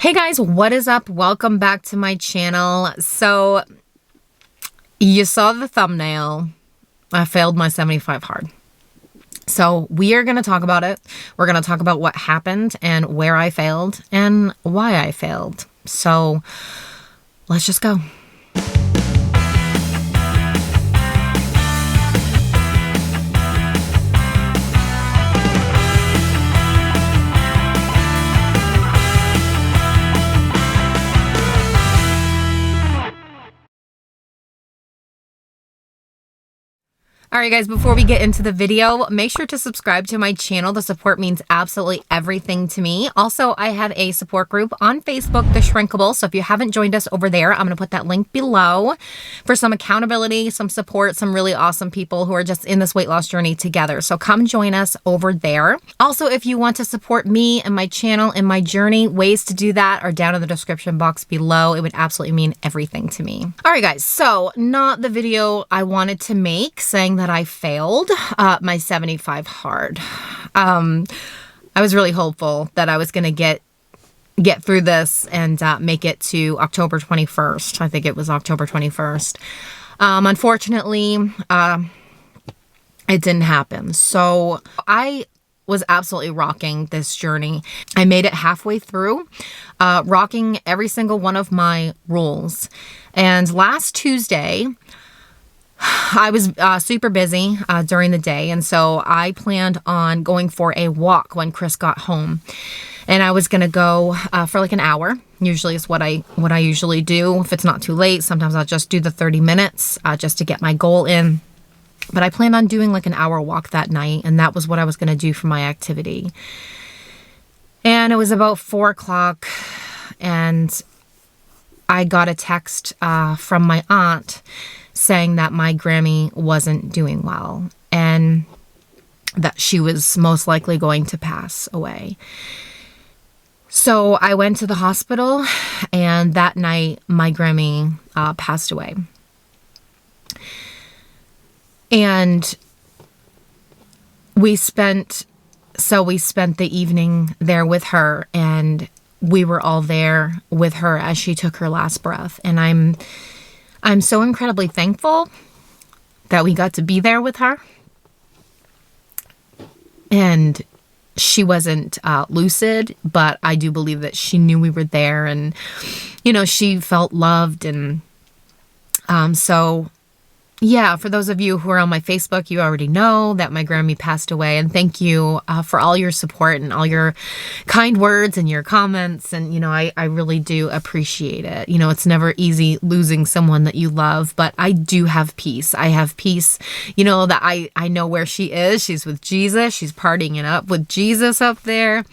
Hey guys, what is up? Welcome back to my channel. So you saw the thumbnail. I failed my 75 hard. So we are going to talk about it. We're going to talk about what happened and where I failed and why I failed. So let's just go. Alright guys, before we get into the video, make sure to subscribe to my channel. The support means absolutely everything to me. Also, I have a support group on Facebook, The Shrinkable. So if you haven't joined us over there, I'm going to put that link below for some accountability, some support, some really awesome people who are just in this weight loss journey together. So come join us over there. Also, if you want to support me and my channel and my journey, ways to do that are down in the description box below. It would absolutely mean everything to me. Alright guys, so not the video I wanted to make saying that I failed my 75 hard. I was really hopeful that I was going to get through this and make it to October 21st. I think it was October 21st. Unfortunately, it didn't happen. So I was absolutely rocking this journey. I made it halfway through, rocking every single one of my rules. And last Tuesday, I was super busy during the day, and so I planned on going for a walk when Chris got home. And I was going to go for like an hour. Usually is what I usually do. If it's not too late, sometimes I'll just do the 30 minutes just to get my goal in. But I planned on doing like an hour walk that night, and that was what I was going to do for my activity. And it was about 4 o'clock, and I got a text from my aunt saying that my Grammy wasn't doing well and that she was most likely going to pass away. So I went to the hospital, and that night my Grammy passed away. And we spent the evening there with her, and we were all there with her as she took her last breath. And I'm so incredibly thankful that we got to be there with her. And she wasn't lucid, but I do believe that she knew we were there, and, you know, she felt loved. And so, yeah, for those of you who are on my Facebook, you already know that my Grammy passed away. And thank you for all your support and all your kind words and your comments. And, you know, I really do appreciate it. You know, it's never easy losing someone that you love, but I do have peace. I have peace, you know, that I know where she is. She's with Jesus. She's partying it up with Jesus up there.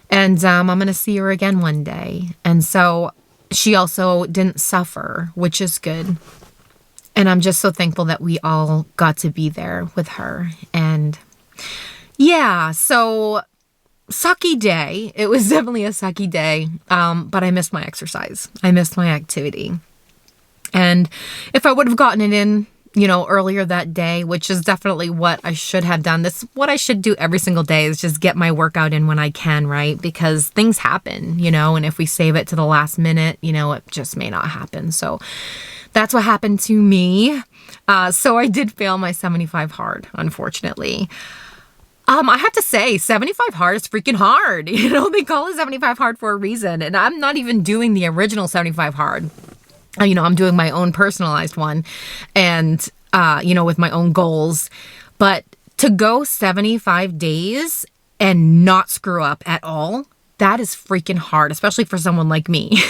And I'm going to see her again one day. And so she also didn't suffer, which is good. And I'm just so thankful that we all got to be there with her. And yeah, so sucky day. It was definitely a sucky day. But I missed my exercise. I missed my activity. And if I would have gotten it in, you know, earlier that day, which is definitely what I should have done. This what I should do every single day is just get my workout in when I can, right? Because things happen, you know, and if we save it to the last minute, you know, it just may not happen. So that's what happened to me. So I did fail my 75 hard, unfortunately. I have to say, 75 hard is freaking hard. You know, they call it 75 hard for a reason. And I'm not even doing the original 75 hard. You know, I'm doing my own personalized one and, you know, with my own goals. But to go 75 days and not screw up at all, that is freaking hard, especially for someone like me.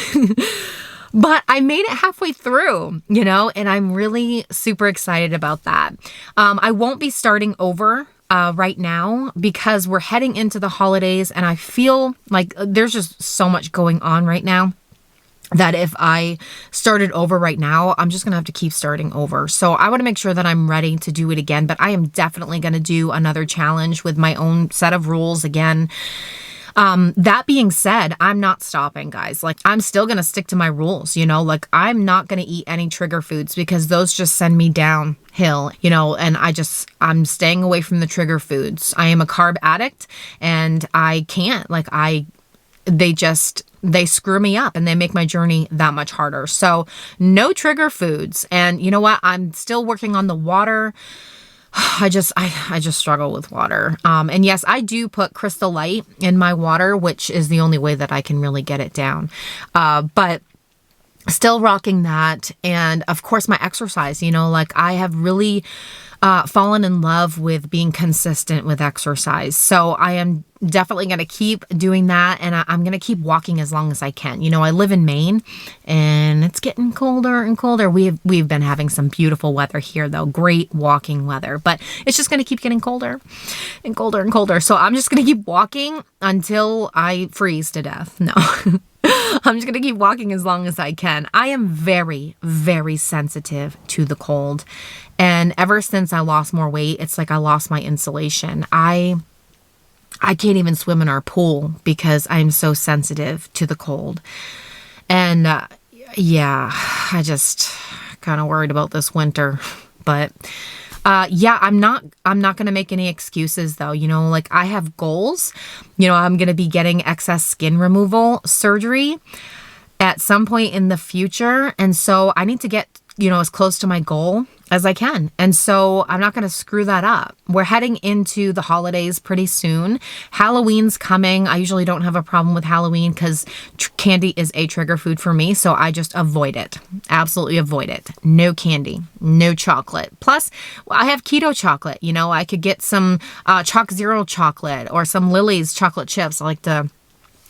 But I made it halfway through, you know, and I'm really super excited about that. I won't be starting over right now because we're heading into the holidays, and I feel like there's just so much going on right now that if I started over right now, I'm just going to have to keep starting over. So I want to make sure that I'm ready to do it again, but I am definitely going to do another challenge with my own set of rules again. That being said, I'm not stopping, guys. Like, I'm still going to stick to my rules, you know, like I'm not going to eat any trigger foods because those just send me downhill, you know, and I'm staying away from the trigger foods. I am a carb addict and I can't, like, they just they screw me up and they make my journey that much harder. So no trigger foods. And you know what? I'm still working on the water. I just struggle with water. And yes, I do put Crystal Light in my water, which is the only way that I can really get it down. But still rocking that. And of course, my exercise, you know, like I have really fallen in love with being consistent with exercise. So I am definitely going to keep doing that, and I'm going to keep walking as long as I can. You know, I live in Maine and it's getting colder and colder. We've been having some beautiful weather here though, great walking weather, but it's just going to keep getting colder and colder and colder. So I'm just going to keep walking until I freeze to death. No. I'm just going to keep walking as long as I can. I am very, very sensitive to the cold. And ever since I lost more weight, it's like I lost my insulation. I can't even swim in our pool because I'm so sensitive to the cold. And yeah, I just kind of worried about this winter. But yeah, I'm not going to make any excuses though. You know, like I have goals. You know, I'm going to be getting excess skin removal surgery at some point in the future. And so I need to get, you know, as close to my goal as I can. And so I'm not going to screw that up. We're heading into the holidays pretty soon. Halloween's coming. I usually don't have a problem with Halloween because candy is a trigger food for me. So I just avoid it. Absolutely avoid it. No candy, no chocolate. Plus I have keto chocolate. You know, I could get some Chalk Zero chocolate or some Lily's chocolate chips. I like to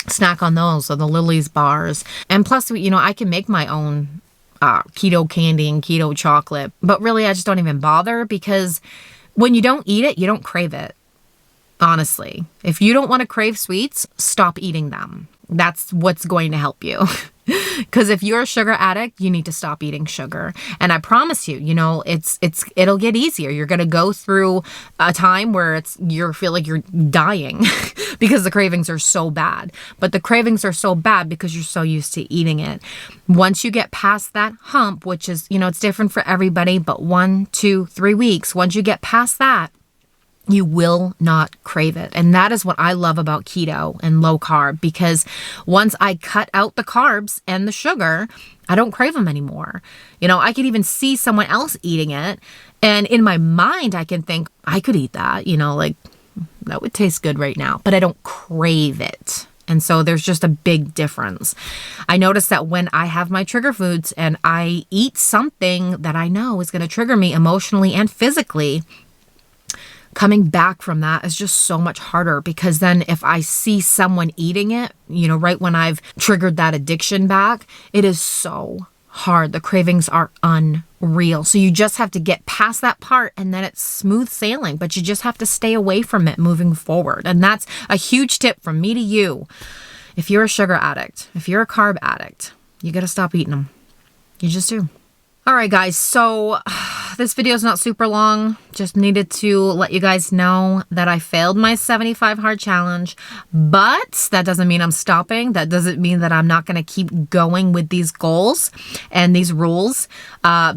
snack on those, or the Lily's bars. And plus, you know, I can make my own keto candy and keto chocolate, but really I just don't even bother because when you don't eat it, you don't crave it. Honestly, if you don't want to crave sweets, stop eating them. That's what's going to help you. Because if you're a sugar addict, you need to stop eating sugar. And I promise you, you know, it'll get easier. You're going to go through a time where you feel like you're dying because the cravings are so bad. But the cravings are so bad because you're so used to eating it. Once you get past that hump, which is, you know, it's different for everybody, but 1, 2, 3 weeks, once you get past that, you will not crave it. And that is what I love about keto and low carb, because once I cut out the carbs and the sugar, I don't crave them anymore. You know, I could even see someone else eating it. And in my mind, I can think I could eat that, you know, like that would taste good right now, but I don't crave it. And so there's just a big difference. I notice that when I have my trigger foods and I eat something that I know is going to trigger me emotionally and physically, coming back from that is just so much harder, because then if I see someone eating it, you know, right when I've triggered that addiction back, it is so hard. The cravings are unreal. So you just have to get past that part and then it's smooth sailing, but you just have to stay away from it moving forward. And that's a huge tip from me to you. If you're a sugar addict, if you're a carb addict, you got to stop eating them. You just do. All right, guys. So this video is not super long. Just needed to let you guys know that I failed my 75 hard challenge, but that doesn't mean I'm stopping. That doesn't mean that I'm not going to keep going with these goals and these rules,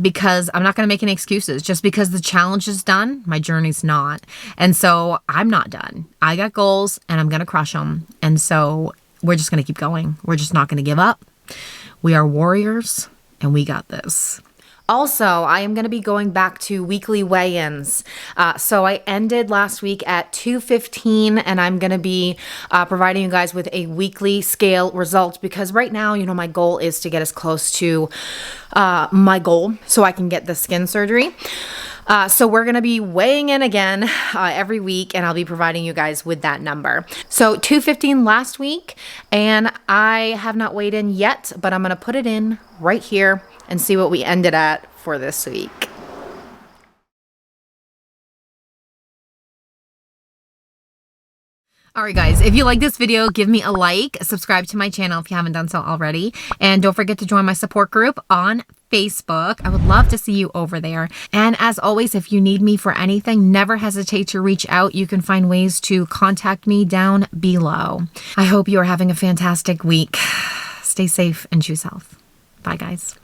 because I'm not going to make any excuses. Just because the challenge is done, my journey's not. And so I'm not done. I got goals and I'm going to crush them. And so we're just going to keep going. We're just not going to give up. We are warriors and we got this. Also, I am going to be going back to weekly weigh-ins. So I ended last week at 215, and I'm going to be providing you guys with a weekly scale result, because right now, you know, my goal is to get as close to my goal so I can get the skin surgery. So we're going to be weighing in again every week, and I'll be providing you guys with that number. So 215 last week, and I have not weighed in yet, but I'm going to put it in right here and see what we ended at for this week. All right, guys, if you like this video, give me a like, subscribe to my channel if you haven't done so already, and don't forget to join my support group on Facebook. I would love to see you over there. And as always, if you need me for anything, never hesitate to reach out. You can find ways to contact me down below. I hope you are having a fantastic week. Stay safe and choose health. Bye, guys.